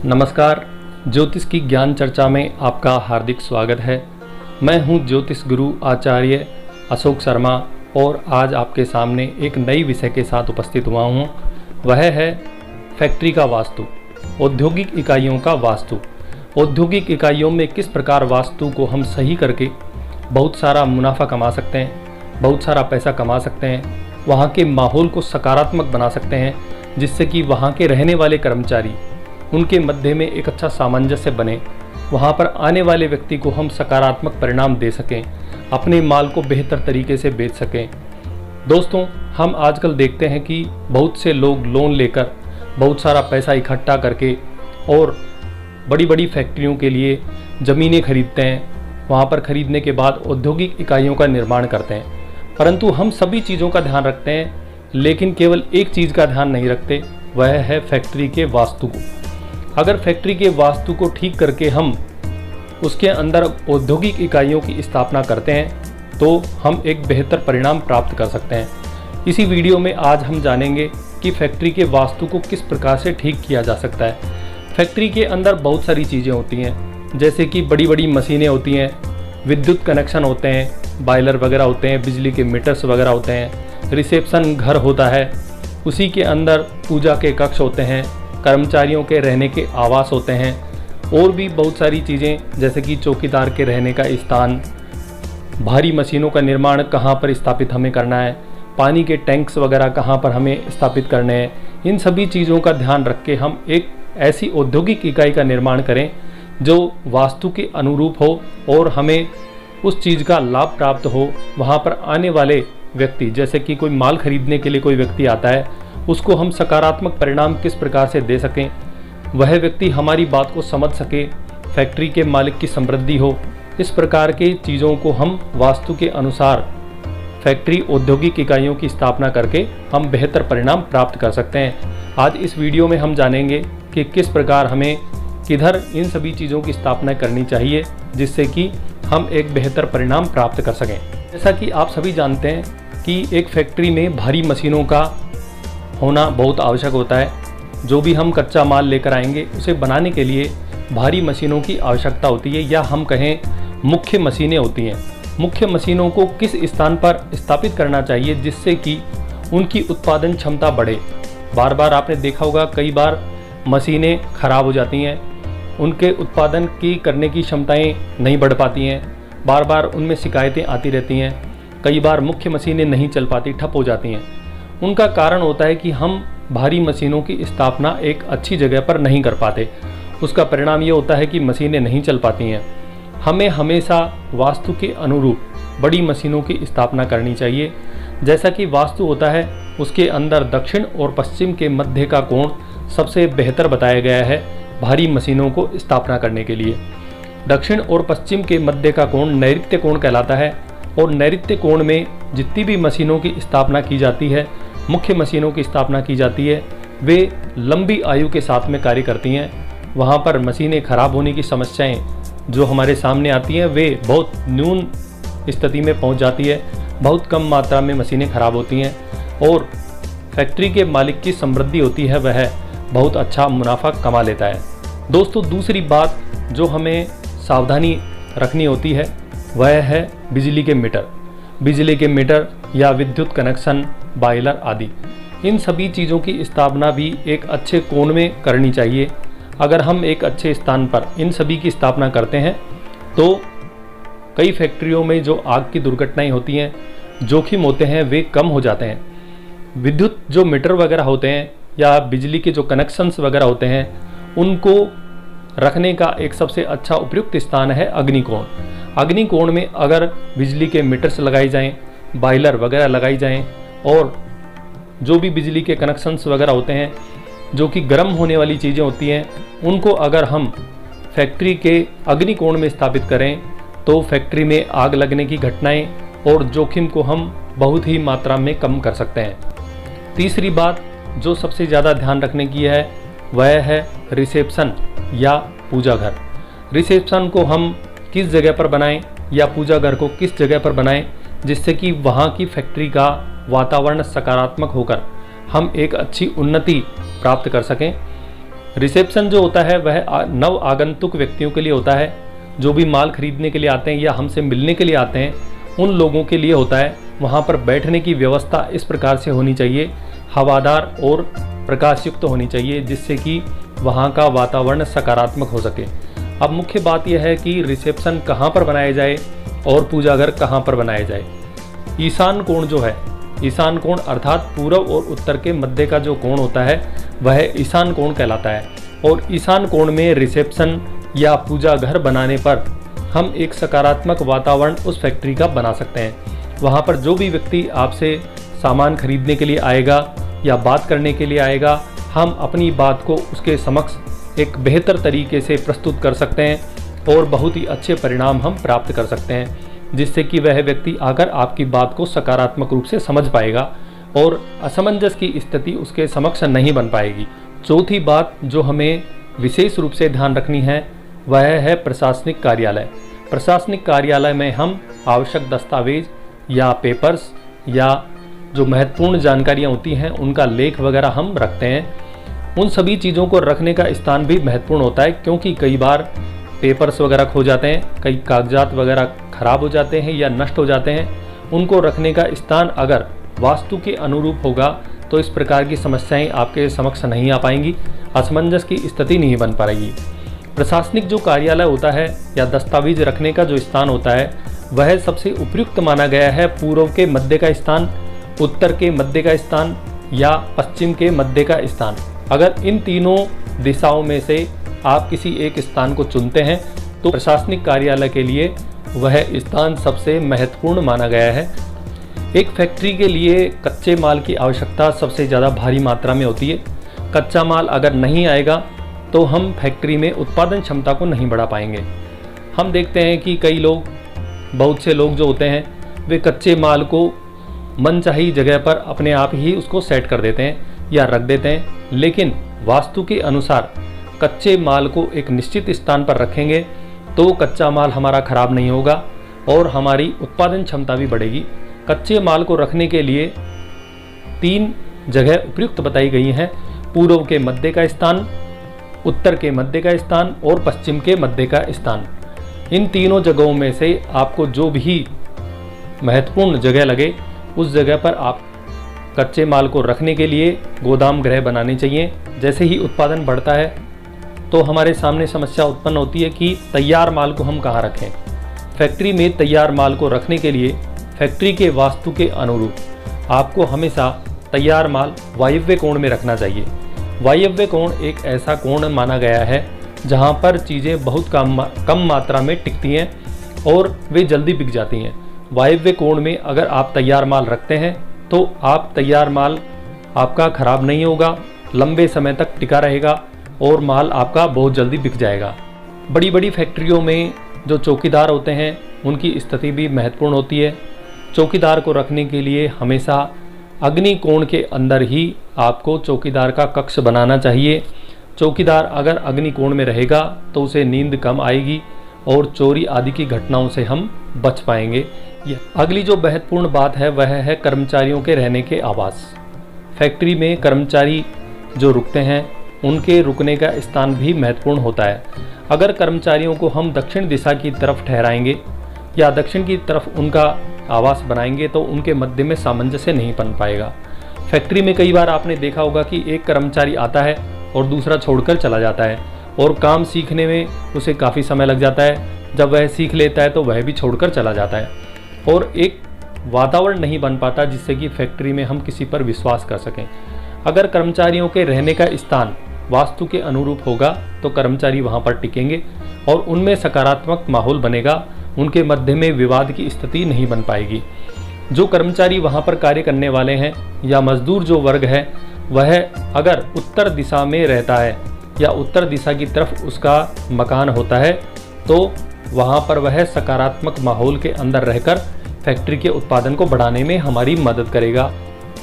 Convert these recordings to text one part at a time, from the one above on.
नमस्कार। ज्योतिष की ज्ञान चर्चा में आपका हार्दिक स्वागत है। मैं हूं ज्योतिष गुरु आचार्य अशोक शर्मा और आज आपके सामने एक नई विषय के साथ उपस्थित हुआ हूं। वह है फैक्ट्री का वास्तु, औद्योगिक इकाइयों का वास्तु। औद्योगिक इकाइयों में किस प्रकार वास्तु को हम सही करके बहुत सारा मुनाफा कमा सकते हैं, बहुत सारा पैसा कमा सकते हैं, वहाँ के माहौल को सकारात्मक बना सकते हैं, जिससे कि वहाँ के रहने वाले कर्मचारी उनके मध्य में एक अच्छा सामंजस्य बने, वहाँ पर आने वाले व्यक्ति को हम सकारात्मक परिणाम दे सकें, अपने माल को बेहतर तरीके से बेच सकें। दोस्तों, हम आजकल देखते हैं कि बहुत से लोग लोन लेकर बहुत सारा पैसा इकट्ठा करके और बड़ी बड़ी फैक्ट्रियों के लिए ज़मीनें खरीदते हैं। वहाँ पर खरीदने के बाद औद्योगिक इकाइयों का निर्माण करते हैं। परंतु हम सभी चीज़ों का ध्यान रखते हैं, लेकिन केवल एक चीज़ का ध्यान नहीं रखते, वह है फैक्ट्री के वास्तु को। अगर फैक्ट्री के वास्तु को ठीक करके हम उसके अंदर औद्योगिक इकाइयों की स्थापना करते हैं तो हम एक बेहतर परिणाम प्राप्त कर सकते हैं। इसी वीडियो में आज हम जानेंगे कि फैक्ट्री के वास्तु को किस प्रकार से ठीक किया जा सकता है। फैक्ट्री के अंदर बहुत सारी चीज़ें होती हैं, जैसे कि बड़ी बड़ी मशीनें होती हैं, विद्युत कनेक्शन होते हैं, बॉयलर वगैरह होते हैं, बिजली के मीटर्स वगैरह होते हैं, रिसेप्शन घर होता है, उसी के अंदर पूजा के कक्ष होते हैं, कर्मचारियों के रहने के आवास होते हैं, और भी बहुत सारी चीज़ें जैसे कि चौकीदार के रहने का स्थान, भारी मशीनों का निर्माण कहाँ पर स्थापित हमें करना है, पानी के टैंक्स वगैरह कहाँ पर हमें स्थापित करने हैं। इन सभी चीज़ों का ध्यान रख के हम एक ऐसी औद्योगिक इकाई का निर्माण करें जो वास्तु के अनुरूप हो और हमें उस चीज़ का लाभ प्राप्त हो। वहाँ पर आने वाले व्यक्ति, जैसे कि कोई माल खरीदने के लिए कोई व्यक्ति आता है, उसको हम सकारात्मक परिणाम किस प्रकार से दे सकें, वह व्यक्ति हमारी बात को समझ सके, फैक्ट्री के मालिक की समृद्धि हो। इस प्रकार के चीज़ों को हम वास्तु के अनुसार फैक्ट्री औद्योगिक इकाइयों की स्थापना करके हम बेहतर परिणाम प्राप्त कर सकते हैं। आज इस वीडियो में हम जानेंगे कि किस प्रकार हमें किधर इन सभी चीज़ों की स्थापना करनी चाहिए, जिससे कि हम एक बेहतर परिणाम प्राप्त कर सकें। जैसा कि आप सभी जानते हैं कि एक फैक्ट्री में भारी मशीनों का होना बहुत आवश्यक होता है। जो भी हम कच्चा माल लेकर आएंगे उसे बनाने के लिए भारी मशीनों की आवश्यकता होती है, या हम कहें मुख्य मशीनें होती हैं। मुख्य मशीनों को किस स्थान पर स्थापित करना चाहिए जिससे कि उनकी उत्पादन क्षमता बढ़े। बार बार आपने देखा होगा, कई बार मशीनें खराब हो जाती हैं, उनके उत्पादन की करने की क्षमताएं नहीं बढ़ पाती हैं, बार बार उनमें शिकायतें आती रहती हैं। कई बार मुख्य मशीनें नहीं चल पाती, ठप हो जाती हैं। उनका कारण होता है कि हम भारी मशीनों की स्थापना एक अच्छी जगह पर नहीं कर पाते। उसका परिणाम ये होता है कि मशीनें नहीं चल पाती हैं। हमें हमेशा वास्तु के अनुरूप बड़ी मशीनों की स्थापना करनी चाहिए। जैसा कि वास्तु होता है, उसके अंदर दक्षिण और पश्चिम के मध्य का कोण सबसे बेहतर बताया गया है भारी मशीनों को स्थापना करने के लिए। दक्षिण और पश्चिम के मध्य का कोण नैऋत्य कोण कहलाता है, और नैऋत्य कोण में जितनी भी मशीनों की स्थापना की जाती है, मुख्य मशीनों की स्थापना की जाती है, वे लंबी आयु के साथ में कार्य करती हैं। वहाँ पर मशीनें खराब होने की समस्याएं जो हमारे सामने आती हैं वे बहुत न्यून स्थिति में पहुँच जाती है। बहुत कम मात्रा में मशीनें खराब होती हैं और फैक्ट्री के मालिक की समृद्धि होती है, वह बहुत अच्छा मुनाफा कमा लेता है। दोस्तों, दूसरी बात जो हमें सावधानी रखनी होती है वह है बिजली के मीटर। बिजली के मीटर या विद्युत कनेक्शन, बॉयलर आदि, इन सभी चीज़ों की स्थापना भी एक अच्छे कोण में करनी चाहिए। अगर हम एक अच्छे स्थान पर इन सभी की स्थापना करते हैं तो कई फैक्ट्रियों में जो आग की दुर्घटनाएं होती हैं, जोखिम होते हैं, वे कम हो जाते हैं। विद्युत जो मीटर वगैरह होते हैं या बिजली के जो कनेक्शंस वगैरह होते हैं, उनको रखने का एक सबसे अच्छा उपयुक्त स्थान है अग्निकोण। अग्निकोण में अगर बिजली के मीटर्स लगाए जाएं, बॉयलर वगैरह लगाई जाएं, और जो भी बिजली के कनेक्शंस वगैरह होते हैं जो कि गर्म होने वाली चीज़ें होती हैं, उनको अगर हम फैक्ट्री के अग्निकोण में स्थापित करें तो फैक्ट्री में आग लगने की घटनाएं और जोखिम को हम बहुत ही मात्रा में कम कर सकते हैं। तीसरी बात जो सबसे ज़्यादा ध्यान रखने की है वह है रिसेप्शन या पूजा घर। रिसेप्शन को हम किस जगह पर बनाएं या पूजा घर को किस जगह पर बनाएं जिससे कि वहाँ की फैक्ट्री का वातावरण सकारात्मक होकर हम एक अच्छी उन्नति प्राप्त कर सकें। रिसेप्शन जो होता है वह नव आगंतुक व्यक्तियों के लिए होता है, जो भी माल खरीदने के लिए आते हैं या हमसे मिलने के लिए आते हैं उन लोगों के लिए होता है। वहाँ पर बैठने की व्यवस्था इस प्रकार से होनी चाहिए, हवादार और प्रकाशयुक्त होनी चाहिए, जिससे कि वहाँ का वातावरण सकारात्मक हो सके। अब मुख्य बात यह है कि रिसेप्शन कहाँ पर बनाया जाए और पूजा घर कहाँ पर बनाया जाए। ईशान कोण जो है, ईशान कोण अर्थात पूर्व और उत्तर के मध्य का जो कोण होता है वह ईशान कोण कहलाता है। और ईशान कोण में रिसेप्शन या पूजा घर बनाने पर हम एक सकारात्मक वातावरण उस फैक्ट्री का बना सकते हैं। वहाँ पर जो भी व्यक्ति आपसे सामान खरीदने के लिए आएगा या बात करने के लिए आएगा, हम अपनी बात को उसके समक्ष एक बेहतर तरीके से प्रस्तुत कर सकते हैं और बहुत ही अच्छे परिणाम हम प्राप्त कर सकते हैं, जिससे कि वह व्यक्ति आकर आपकी बात को सकारात्मक रूप से समझ पाएगा और असमंजस की स्थिति उसके समक्ष नहीं बन पाएगी। चौथी बात जो हमें विशेष रूप से ध्यान रखनी है वह है प्रशासनिक कार्यालय। प्रशासनिक कार्यालय में हम आवश्यक दस्तावेज या पेपर्स या जो महत्वपूर्ण जानकारियाँ होती हैं उनका लेख वगैरह हम रखते हैं। उन सभी चीज़ों को रखने का स्थान भी महत्वपूर्ण होता है, क्योंकि कई बार पेपर्स वगैरह खो जाते हैं, कई कागजात वगैरह खराब हो जाते हैं या नष्ट हो जाते हैं। उनको रखने का स्थान अगर वास्तु के अनुरूप होगा तो इस प्रकार की समस्याएं आपके समक्ष नहीं आ पाएंगी, असमंजस की स्थिति नहीं बन पाएगी। प्रशासनिक जो कार्यालय होता है या दस्तावेज रखने का जो स्थान होता है वह सबसे उपयुक्त माना गया है पूर्व के मध्य का स्थान, उत्तर के मध्य का स्थान या पश्चिम के मध्य का स्थान। अगर इन तीनों दिशाओं में से आप किसी एक स्थान को चुनते हैं तो प्रशासनिक कार्यालय के लिए वह स्थान सबसे महत्वपूर्ण माना गया है। एक फैक्ट्री के लिए कच्चे माल की आवश्यकता सबसे ज़्यादा भारी मात्रा में होती है। कच्चा माल अगर नहीं आएगा तो हम फैक्ट्री में उत्पादन क्षमता को नहीं बढ़ा पाएंगे। हम देखते हैं कि कई लोग, बहुत से लोग जो होते हैं वे कच्चे माल को मनचाही जगह पर अपने आप ही उसको सेट कर देते हैं या रख देते हैं, लेकिन वास्तु के अनुसार कच्चे माल को एक निश्चित स्थान पर रखेंगे तो कच्चा माल हमारा खराब नहीं होगा और हमारी उत्पादन क्षमता भी बढ़ेगी। कच्चे माल को रखने के लिए 3 जगह उपयुक्त बताई गई हैं: पूर्व के मध्य का स्थान, उत्तर के मध्य का स्थान और पश्चिम के मध्य का स्थान। इन तीनों जगहों में से आपको जो भी महत्वपूर्ण जगह लगे उस जगह पर आप कच्चे माल को रखने के लिए गोदाम गृह बनाने चाहिए। जैसे ही उत्पादन बढ़ता है तो हमारे सामने समस्या उत्पन्न होती है कि तैयार माल को हम कहाँ रखें। फैक्ट्री में तैयार माल को रखने के लिए फैक्ट्री के वास्तु के अनुरूप आपको हमेशा तैयार माल वायव्य कोण में रखना चाहिए। वायव्य कोण एक ऐसा कोण माना गया है जहाँ पर चीज़ें बहुत कम मात्रा में टिकती हैं और वे जल्दी बिक जाती हैं। वायव्य कोण में अगर आप तैयार माल रखते हैं तो आप तैयार माल आपका खराब नहीं होगा, लंबे समय तक टिका रहेगा और माल आपका बहुत जल्दी बिक जाएगा। बड़ी बड़ी फैक्ट्रियों में जो चौकीदार होते हैं उनकी स्थिति भी महत्वपूर्ण होती है। चौकीदार को रखने के लिए हमेशा अग्नि कोण के अंदर ही आपको चौकीदार का कक्ष बनाना चाहिए। चौकीदार अगर अग्नि कोण में रहेगा तो उसे नींद कम आएगी और चोरी आदि की घटनाओं से हम बच पाएंगे। अगली जो महत्वपूर्ण बात है वह है कर्मचारियों के रहने के आवास। फैक्ट्री में कर्मचारी जो रुकते हैं उनके रुकने का स्थान भी महत्वपूर्ण होता है। अगर कर्मचारियों को हम दक्षिण दिशा की तरफ ठहराएंगे या दक्षिण की तरफ उनका आवास बनाएंगे तो उनके मध्य में सामंजस्य नहीं बन पाएगा। फैक्ट्री में कई बार आपने देखा होगा कि एक कर्मचारी आता है और दूसरा छोड़कर चला जाता है और काम सीखने में उसे काफ़ी समय लग जाता है। जब वह सीख लेता है तो वह भी छोड़कर चला जाता है और एक वातावरण नहीं बन पाता जिससे कि फैक्ट्री में हम किसी पर विश्वास कर सकें। अगर कर्मचारियों के रहने का स्थान वास्तु के अनुरूप होगा तो कर्मचारी वहाँ पर टिकेंगे और उनमें सकारात्मक माहौल बनेगा, उनके मध्य में विवाद की स्थिति नहीं बन पाएगी। जो कर्मचारी वहाँ पर कार्य करने वाले हैं या मजदूर जो वर्ग है वह अगर उत्तर दिशा में रहता है या उत्तर दिशा की तरफ उसका मकान होता है तो वहाँ पर वह सकारात्मक माहौल के अंदर रहकर फैक्ट्री के उत्पादन को बढ़ाने में हमारी मदद करेगा।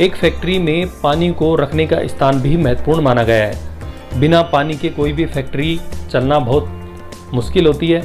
एक फैक्ट्री में पानी को रखने का स्थान भी महत्वपूर्ण माना गया है। बिना पानी के कोई भी फैक्ट्री चलना बहुत मुश्किल होती है।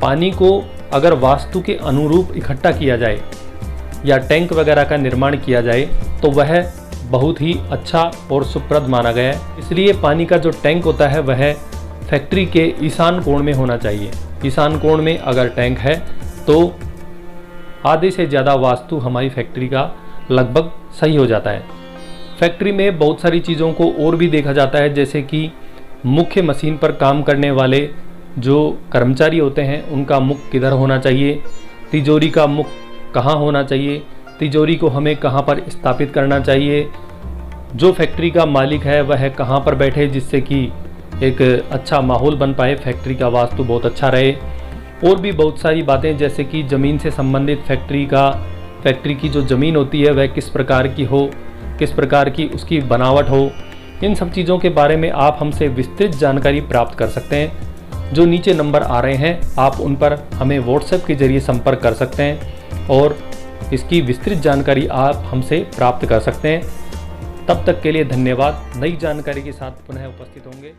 पानी को अगर वास्तु के अनुरूप इकट्ठा किया जाए या टैंक वगैरह का निर्माण किया जाए तो वह बहुत ही अच्छा और सुप्रद माना गया है। इसलिए पानी का जो टैंक होता है वह फैक्ट्री के ईशान कोण में होना चाहिए। ईशान कोण में अगर टैंक है तो आधे से ज़्यादा वास्तु हमारी फैक्ट्री का लगभग सही हो जाता है। फैक्ट्री में बहुत सारी चीज़ों को और भी देखा जाता है, जैसे कि मुख्य मशीन पर काम करने वाले जो कर्मचारी होते हैं उनका मुख किधर होना चाहिए, तिजोरी का मुख कहाँ होना चाहिए, तिजोरी को हमें कहाँ पर स्थापित करना चाहिए, जो फैक्ट्री का मालिक है वह कहाँ पर बैठे जिससे कि एक अच्छा माहौल बन पाए, फैक्ट्री का वास्तु बहुत अच्छा रहे। और भी बहुत सारी बातें, जैसे कि ज़मीन से संबंधित फैक्ट्री की जो ज़मीन होती है वह किस प्रकार की हो, किस प्रकार की उसकी बनावट हो, इन सब चीज़ों के बारे में आप हमसे विस्तृत जानकारी प्राप्त कर सकते हैं। जो नीचे नंबर आ रहे हैं आप उन पर हमें व्हाट्सएप के जरिए संपर्क कर सकते हैं और इसकी विस्तृत जानकारी आप हमसे प्राप्त कर सकते हैं। तब तक के लिए धन्यवाद। नई जानकारी के साथ पुनः उपस्थित होंगे।